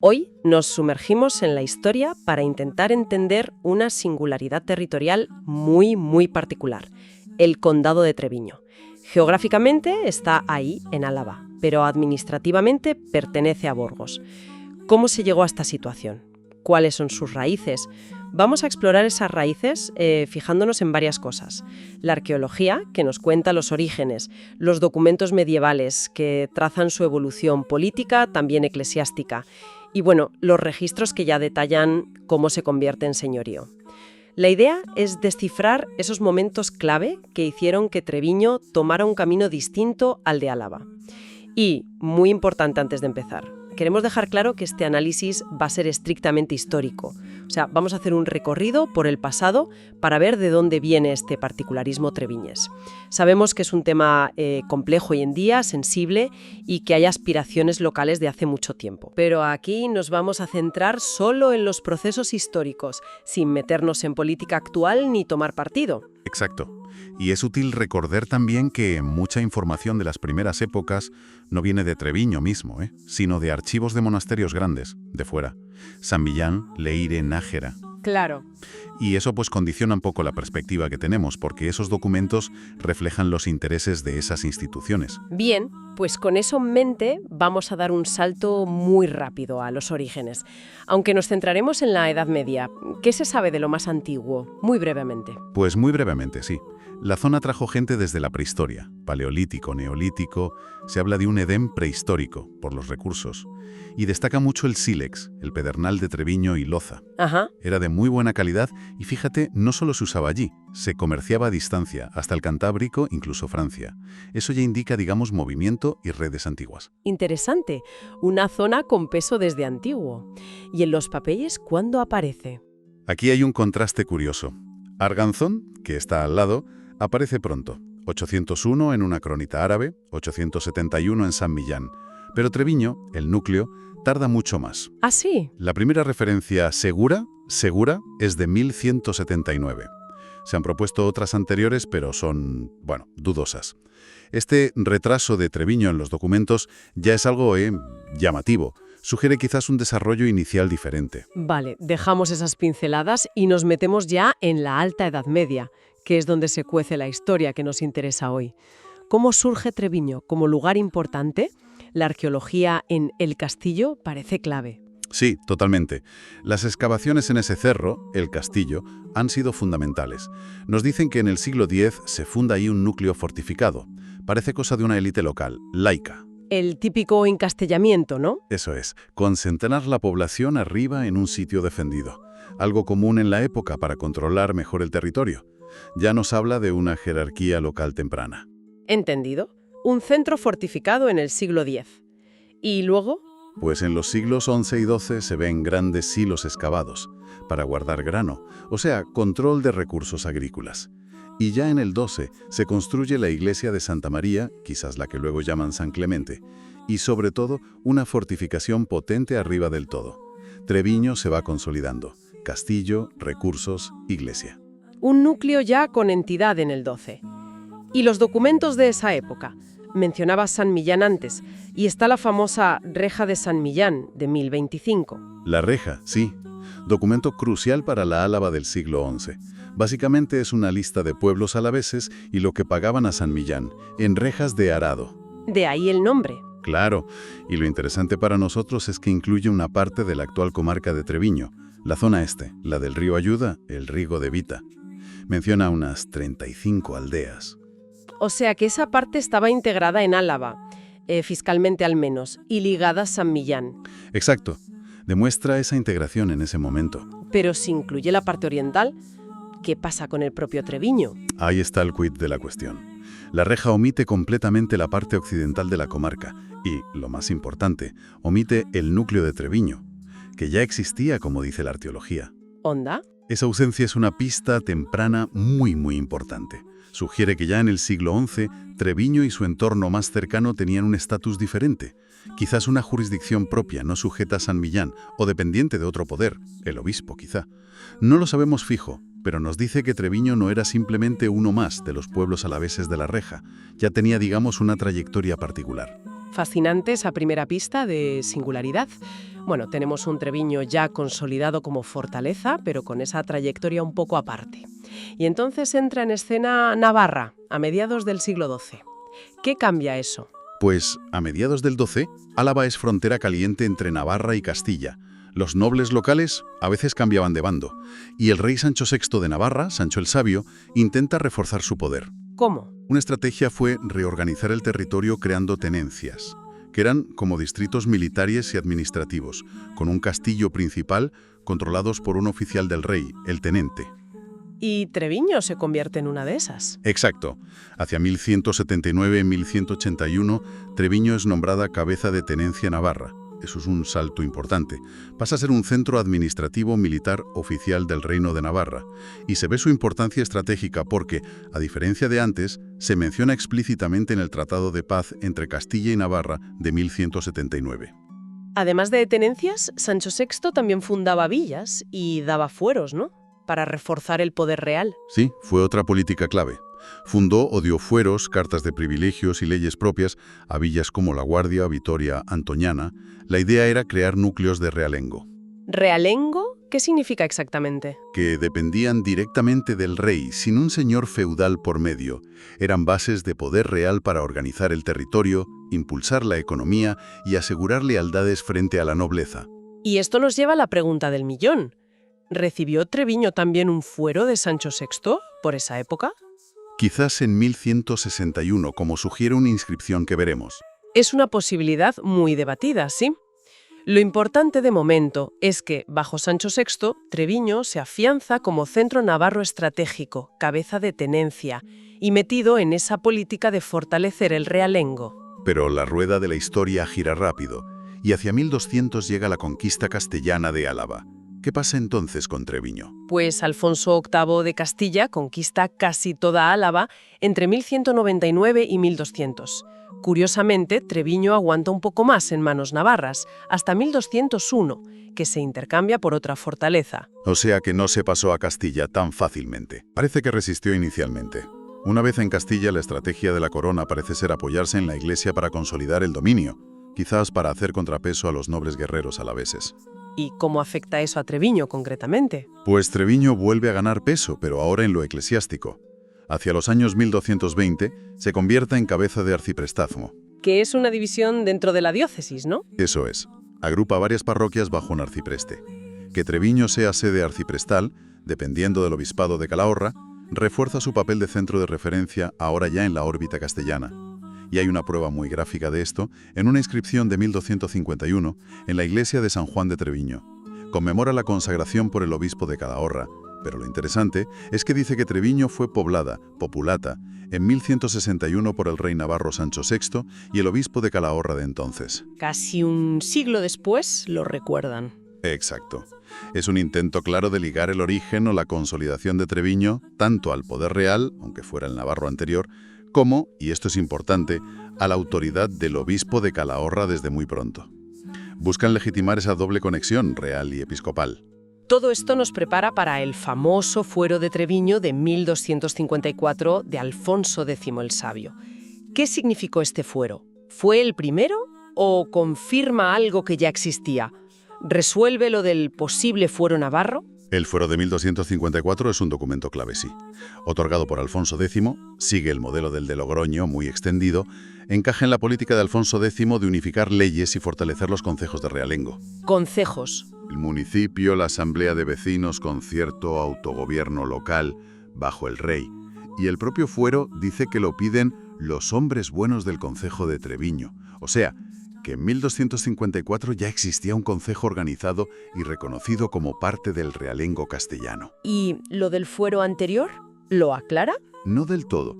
Hoy nos sumergimos en la historia para intentar entender una singularidad territorial muy particular, el Condado de Treviño. Geográficamente está ahí, en Álava, pero administrativamente pertenece a Burgos. ¿Cómo se llegó a esta situación? ¿Cuáles son sus raíces? Vamos a explorar esas raíces fijándonos en varias cosas. La arqueología, que nos cuenta los orígenes, los documentos medievales, que trazan su evolución política, también eclesiástica, y bueno, los registros que ya detallan cómo se convierte en señorío. La idea es descifrar esos momentos clave que hicieron que Treviño tomara un camino distinto al de Álava. Y, muy importante antes de empezar, queremos dejar claro que este análisis va a ser estrictamente histórico. O sea, vamos a hacer un recorrido por el pasado para ver de dónde viene este particularismo treviñés. Sabemos que es un tema complejo hoy en día, sensible, y que hay aspiraciones locales de hace mucho tiempo. Pero aquí nos vamos a centrar solo en los procesos históricos, sin meternos en política actual ni tomar partido. Exacto. Y es útil recordar también que mucha información de las primeras épocas no viene de Treviño mismo, sino de archivos de monasterios grandes, de fuera. San Millán, Leire, Nájera. Claro. Y eso pues condiciona un poco la perspectiva que tenemos, porque esos documentos reflejan los intereses de esas instituciones. Bien, pues con eso en mente vamos a dar un salto muy rápido a los orígenes. Aunque nos centraremos en la Edad Media, ¿qué se sabe de lo más antiguo? Muy brevemente. Pues muy brevemente, sí. La zona trajo gente desde la prehistoria, paleolítico, neolítico, se habla de un Edén prehistórico, por los recursos. Y destaca mucho el sílex, el pedernal de Treviño y Loza. Ajá. Era de muy buena calidad y fíjate, no solo se usaba allí, se comerciaba a distancia, hasta el Cantábrico, incluso Francia. Eso ya indica, digamos, movimiento y redes antiguas. Interesante. Una zona con peso desde antiguo. ¿Y en los papeles cuándo aparece? Aquí hay un contraste curioso. Arganzón, que está al lado, aparece pronto. 801 en una crónica árabe, 871 en San Millán. Pero Treviño, el núcleo, tarda mucho más. ¿Ah, sí? La primera referencia segura, es de 1179. Se han propuesto otras anteriores, pero son, dudosas. Este retraso de Treviño en los documentos ya es algo llamativo. Sugiere quizás un desarrollo inicial diferente. Vale, dejamos esas pinceladas y nos metemos ya en la Alta Edad Media, que es donde se cuece la historia que nos interesa hoy. ¿Cómo surge Treviño como lugar importante? La arqueología en El Castillo parece clave. Sí, totalmente. Las excavaciones en ese cerro, el castillo, han sido fundamentales. Nos dicen que en el siglo X se funda ahí un núcleo fortificado. Parece cosa de una élite local, laica. El típico encastellamiento, ¿no? Eso es, concentrar la población arriba en un sitio defendido. Algo común en la época para controlar mejor el territorio. Ya nos habla de una jerarquía local temprana. Entendido. Un centro fortificado en el siglo X. ¿Y luego? Pues en los siglos XI y XII se ven grandes silos excavados para guardar grano, o sea, control de recursos agrícolas. Y ya en el XII se construye la iglesia de Santa María, quizás la que luego llaman San Clemente, y sobre todo una fortificación potente arriba del todo. Treviño se va consolidando. Castillo, recursos, iglesia. Un núcleo ya con entidad en el XII. ¿Y los documentos de esa época? Mencionabas San Millán antes, y está la famosa Reja de San Millán, de 1025. La reja, sí. Documento crucial para la Álava del siglo XI. Básicamente es una lista de pueblos alaveses y lo que pagaban a San Millán, en rejas de arado. De ahí el nombre. Claro, y lo interesante para nosotros es que incluye una parte de la actual comarca de Treviño, la zona este, la del río Ayuda, el Rigo de Vita. Menciona unas 35 aldeas. O sea que esa parte estaba integrada en Álava, fiscalmente al menos, y ligada a San Millán. Exacto. Demuestra esa integración en ese momento. Pero si incluye la parte oriental, ¿qué pasa con el propio Treviño? Ahí está el quid de la cuestión. La reja omite completamente la parte occidental de la comarca y, lo más importante, omite el núcleo de Treviño, que ya existía, como dice la arqueología. ¿Onda? Esa ausencia es una pista temprana muy importante. Sugiere que ya en el siglo XI, Treviño y su entorno más cercano tenían un estatus diferente. Quizás una jurisdicción propia, no sujeta a San Millán, o dependiente de otro poder, el obispo quizá. No lo sabemos fijo, pero nos dice que Treviño no era simplemente uno más de los pueblos alaveses de la reja. Ya tenía, digamos, una trayectoria particular. Fascinante esa primera pista de singularidad. Bueno, tenemos un Treviño ya consolidado como fortaleza, pero con esa trayectoria un poco aparte. Y entonces entra en escena Navarra, a mediados del siglo XII. ¿Qué cambia eso? Pues, a mediados del 12, Álava es frontera caliente entre Navarra y Castilla. Los nobles locales a veces cambiaban de bando, y el rey Sancho VI de Navarra, Sancho el Sabio, intenta reforzar su poder. ¿Cómo? Una estrategia fue reorganizar el territorio creando tenencias, que eran como distritos militares y administrativos, con un castillo principal controlados por un oficial del rey, el tenente. Y Treviño se convierte en una de esas. Exacto. Hacia 1179-1181, Treviño es nombrada cabeza de tenencia navarra. Eso es un salto importante. Pasa a ser un centro administrativo militar oficial del Reino de Navarra. Y se ve su importancia estratégica porque, a diferencia de antes, se menciona explícitamente en el Tratado de Paz entre Castilla y Navarra de 1179. Además de tenencias, Sancho VI también fundaba villas y daba fueros, ¿no? Para reforzar el poder real. Sí, fue otra política clave. Fundó o dio fueros, cartas de privilegios y leyes propias a villas como La Guardia, Vitoria, Antoñana. La idea era crear núcleos de realengo, ¿Realengo? ¿Qué significa exactamente? que dependían directamente del rey, sin un señor feudal por medio. Eran bases de poder real para organizar el territorio, impulsar la economía y asegurar lealtades frente a la nobleza. Y esto nos lleva a la pregunta del millón. ¿Recibió Treviño también un fuero de Sancho VI por esa época? Quizás en 1161, como sugiere una inscripción que veremos. Es una posibilidad muy debatida, ¿sí? Lo importante de momento es que, bajo Sancho VI, Treviño se afianza como centro navarro estratégico, cabeza de tenencia, y metido en esa política de fortalecer el realengo. Pero la rueda de la historia gira rápido, y hacia 1200 llega la conquista castellana de Álava. ¿Qué pasa entonces con Treviño? Pues Alfonso VIII de Castilla conquista casi toda Álava entre 1199 y 1200. Curiosamente, Treviño aguanta un poco más en manos navarras, hasta 1201, que se intercambia por otra fortaleza. O sea que no se pasó a Castilla tan fácilmente. Parece que resistió inicialmente. Una vez en Castilla, la estrategia de la corona parece ser apoyarse en la Iglesia para consolidar el dominio, quizás para hacer contrapeso a los nobles guerreros alaveses. ¿Y cómo afecta eso a Treviño concretamente? Pues Treviño vuelve a ganar peso, pero ahora en lo eclesiástico. Hacia los años 1220 se convierte en cabeza de arciprestazgo. Que es una división dentro de la diócesis, ¿no? Eso es. Agrupa varias parroquias bajo un arcipreste. Que Treviño sea sede arciprestal, dependiendo del obispado de Calahorra, refuerza su papel de centro de referencia ahora ya en la órbita castellana. Y hay una prueba muy gráfica de esto en una inscripción de 1251 en la iglesia de San Juan de Treviño. Conmemora la consagración por el obispo de Calahorra, pero lo interesante es que dice que Treviño fue poblada, populata, en 1161 por el rey navarro Sancho VI y el obispo de Calahorra de entonces. Casi un siglo después lo recuerdan. Exacto. Es un intento claro de ligar el origen o la consolidación de Treviño tanto al poder real, aunque fuera el navarro anterior, como, y esto es importante, a la autoridad del obispo de Calahorra desde muy pronto. Buscan legitimar esa doble conexión real y episcopal. Todo esto nos prepara para el famoso fuero de Treviño de 1254 de Alfonso X el Sabio. ¿Qué significó este fuero? ¿Fue el primero o confirma algo que ya existía? ¿Resuelve lo del posible fuero navarro? El fuero de 1254 es un documento clave, sí. Otorgado por Alfonso X, sigue el modelo del de Logroño, muy extendido, encaja en la política de Alfonso X de unificar leyes y fortalecer los concejos de realengo. Concejos. El municipio, la asamblea de vecinos con cierto autogobierno local bajo el rey. Y el propio fuero dice que lo piden los hombres buenos del concejo de Treviño. O sea, que en 1254 ya existía un concejo organizado y reconocido como parte del realengo castellano. ¿Y lo del fuero anterior? ¿Lo aclara? No del todo.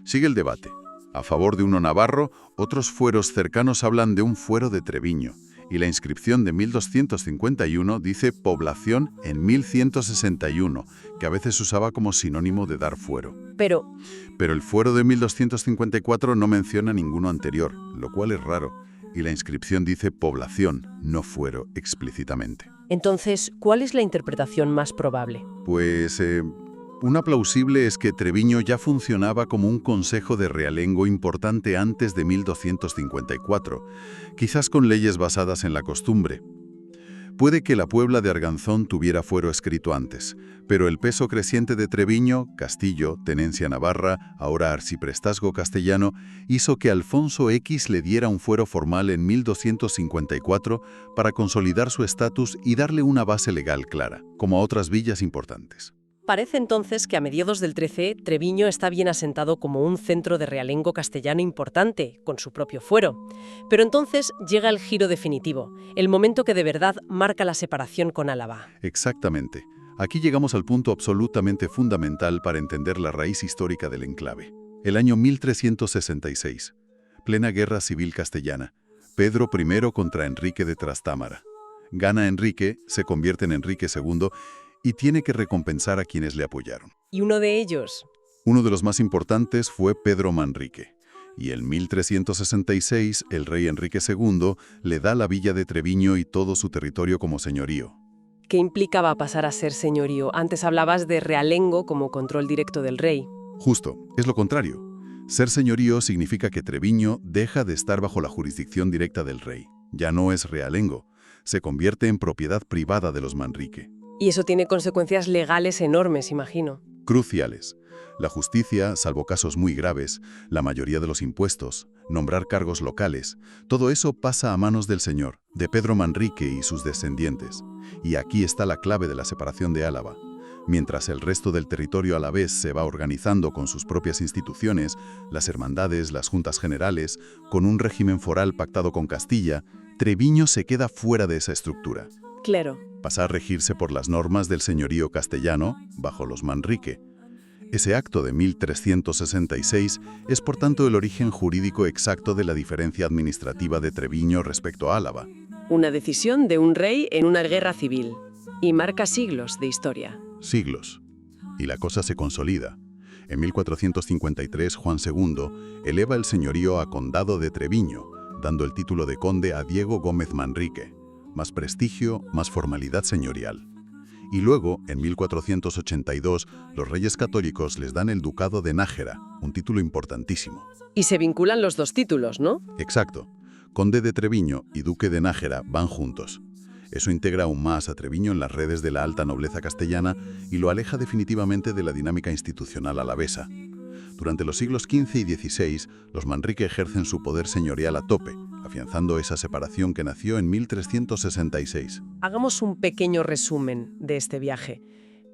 Sigue el debate. A favor de uno navarro, otros fueros cercanos hablan de un fuero de Treviño. Y la inscripción de 1251 dice población en 1161, que a veces usaba como sinónimo de dar fuero. Pero el fuero de 1254 no menciona ninguno anterior, lo cual es raro. Y la inscripción dice población, no fuero, explícitamente. entonces, ¿cuál es la interpretación más probable? Pues una plausible es que Treviño ya funcionaba como un consejo de realengo importante antes de 1254, quizás con leyes basadas en la costumbre. Puede que la Puebla de Arganzón tuviera fuero escrito antes, pero el peso creciente de Treviño, Castillo, Tenencia Navarra, ahora arciprestazgo castellano, hizo que Alfonso X le diera un fuero formal en 1254 para consolidar su estatus y darle una base legal clara, como a otras villas importantes. Parece entonces que a mediados del XIII, Treviño está bien asentado como un centro de realengo castellano importante, con su propio fuero. Pero entonces llega el giro definitivo, el momento que de verdad marca la separación con Álava. Exactamente. Aquí llegamos al punto absolutamente fundamental para entender la raíz histórica del enclave. El año 1366. Plena guerra civil castellana. Pedro I contra Enrique de Trastámara. Gana Enrique, se convierte en Enrique II y tiene que recompensar a quienes le apoyaron. ¿Y uno de ellos? Uno de los más importantes fue Pedro Manrique. Y en 1366, el rey Enrique II le da la villa de Treviño y todo su territorio como señorío. ¿Qué implicaba pasar a ser señorío? Antes hablabas de realengo como control directo del rey. Justo, es lo contrario. Ser señorío significa que Treviño deja de estar bajo la jurisdicción directa del rey. Ya no es realengo. Se convierte en propiedad privada de los Manrique. Y eso tiene consecuencias legales enormes, imagino. Cruciales. La justicia, salvo casos muy graves, la mayoría de los impuestos, nombrar cargos locales, todo eso pasa a manos del señor, de Pedro Manrique y sus descendientes. Y aquí está la clave de la separación de Álava. Mientras el resto del territorio alavés se va organizando con sus propias instituciones, las hermandades, las juntas generales, con un régimen foral pactado con Castilla, Treviño se queda fuera de esa estructura. Claro. Pasa a regirse por las normas del señorío castellano, bajo los Manrique. Ese acto de 1366 es por tanto el origen jurídico exacto de la diferencia administrativa de Treviño respecto a Álava. Una decisión de un rey en una guerra civil. Y marca siglos de historia. Siglos. Y la cosa se consolida. En 1453, Juan II eleva el señorío a condado de Treviño, dando el título de conde a Diego Gómez Manrique. Más prestigio, más formalidad señorial. Y luego, en 1482, los reyes católicos les dan el ducado de Nájera, un título importantísimo. Y se vinculan los dos títulos, ¿no? Exacto. Conde de Treviño y duque de Nájera van juntos. Eso integra aún más a Treviño en las redes de la alta nobleza castellana y lo aleja definitivamente de la dinámica institucional alavesa. Durante los siglos XV y XVI, los Manrique ejercen su poder señorial a tope, afianzando esa separación que nació en 1366. Hagamos un pequeño resumen de este viaje.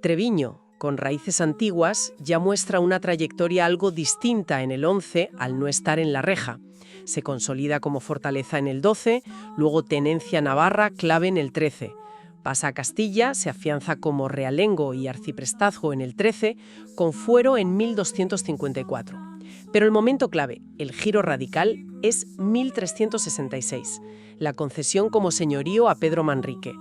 Treviño, con raíces antiguas, ya muestra una trayectoria algo distinta en el XI al no estar en la reja. Se consolida como fortaleza en el XII, luego tenencia navarra, clave en el XIII. Pasa a Castilla, se afianza como realengo y arciprestazgo en el XIII, con fuero en 1254. Pero el momento clave, el giro radical, es 1366, la concesión como señorío a Pedro Manrique.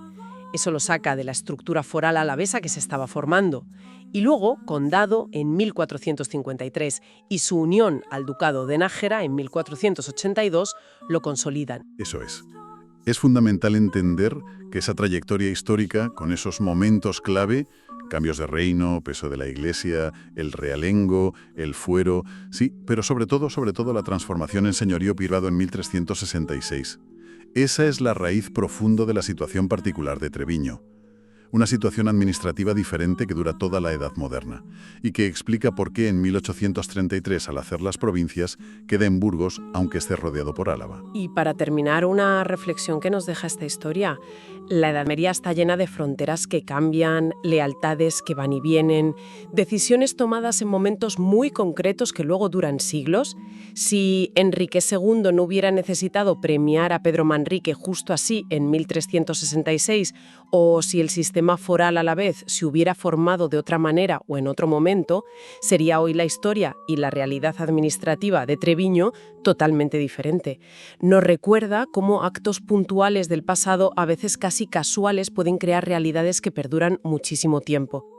Eso lo saca de la estructura foral alavesa que se estaba formando. Y luego, condado en 1453 y su unión al ducado de Nájera en 1482 lo consolidan. Eso es. Es fundamental entender que esa trayectoria histórica, con esos momentos clave, cambios de reino, peso de la Iglesia, el realengo, el fuero, sí, pero sobre todo la transformación en señorío privado en 1366. Esa es la raíz profunda de la situación particular de Treviño. Una situación administrativa diferente que dura toda la Edad Moderna y que explica por qué en 1833, al hacer las provincias, queda en Burgos, aunque esté rodeado por Álava. Y para terminar, una reflexión que nos deja esta historia. La Edad Media está llena de fronteras que cambian, lealtades que van y vienen, decisiones tomadas en momentos muy concretos que luego duran siglos. Si Enrique II no hubiera necesitado premiar a Pedro Manrique justo así en 1366, o si el sistema foral a la vez se hubiera formado de otra manera o en otro momento, sería hoy la historia y la realidad administrativa de Treviño totalmente diferente. Nos recuerda cómo actos puntuales del pasado, a veces casi casuales, pueden crear realidades que perduran muchísimo tiempo.